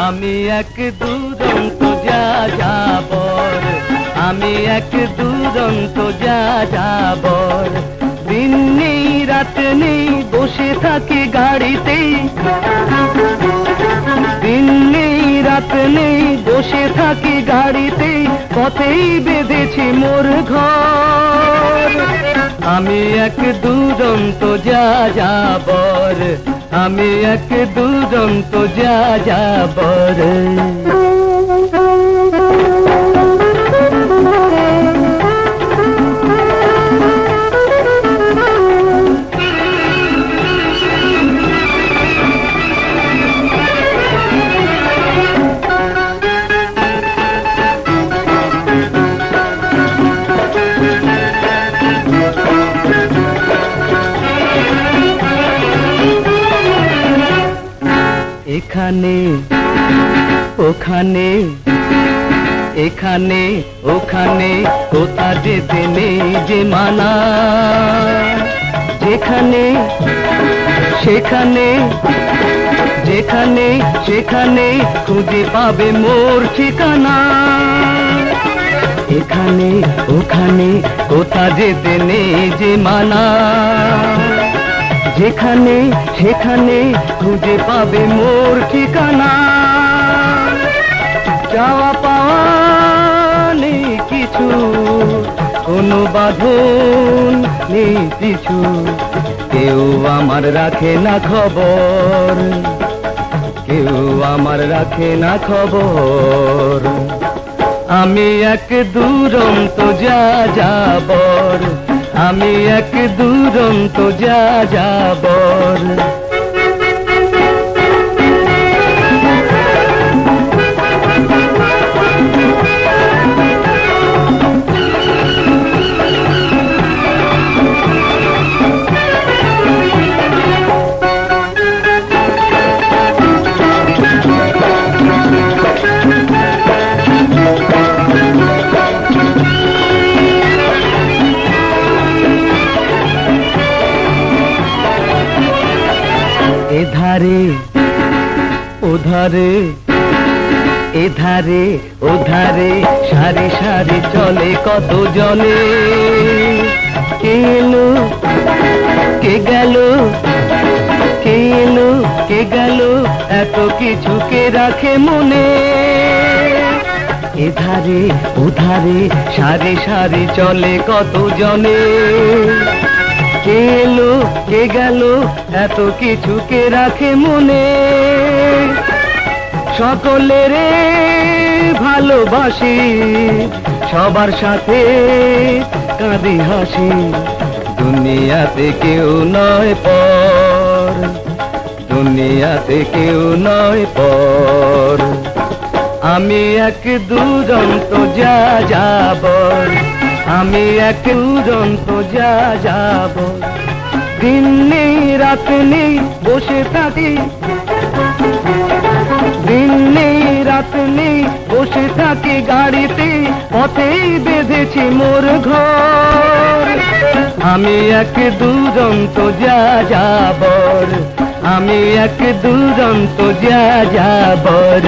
আমি এক দুরন্ত যাযাবর, আমি এক দুরন্ত যাযাবর। দিন নেই রাত নেই বসে থাকি গাড়িতে, দিন নেই রাত নেই বসে থাকি গাড়িতে, পথেই বেঁধেছি মোর ঘর। আমি এক দুরন্ত যাযাবর, আমি এক দুরন্ত যাযাবর। এখানে ওখানে এখানে ওখানে কোথা যেতে নেই যে মানা, যেখানে সেখানে যেখানে সেখানে খুঁজে পাবে মোর ঠিকানা। এখানে ওখানে কোথা যেতে নেই যে মানা, যেখানে সেখানে খুঁজে পাবে মোর ঠিকানা। যাওয়া পাওয়া নেই কিছু, কোনো বাঁধন নেই কিছু, কেউ আমার রাখে না খবর, কেউ আমার রাখে না খবর। আমি এক দুরন্ত যাযাবর, আমি এক দুরন্ত যাযাবর। এধারে ওধারে এধারে ওধারে সারি সারি চলে কত জনে, কে এলো কে গেল, কে এলো কে গেল, এত কিছু কে রাখে মনে। এধারে ওধারে সারি সারি চলে কত জনে, কে এলো কে গেল, এত কিছু কে রাখে মনে। সকলের ভালোবাসি, সবার সাথে কাঁদি হাসি, দুনিয়াতে কেউ নয় পর, দুনিয়াতে কেউ নয় পর। আমি এক দুরন্ত যাযাবর, আমি এক দুরন্ত যাযাবর। দিন নেই রাত নেই বসে থাকি, দিন নেই রাত নেই বসে থাকি গাড়িতে, পথেই বেঁধেছি মোর ঘর। আমি এক দুরন্ত যাযাবর, আমি এক দুরন্ত যাযাবর।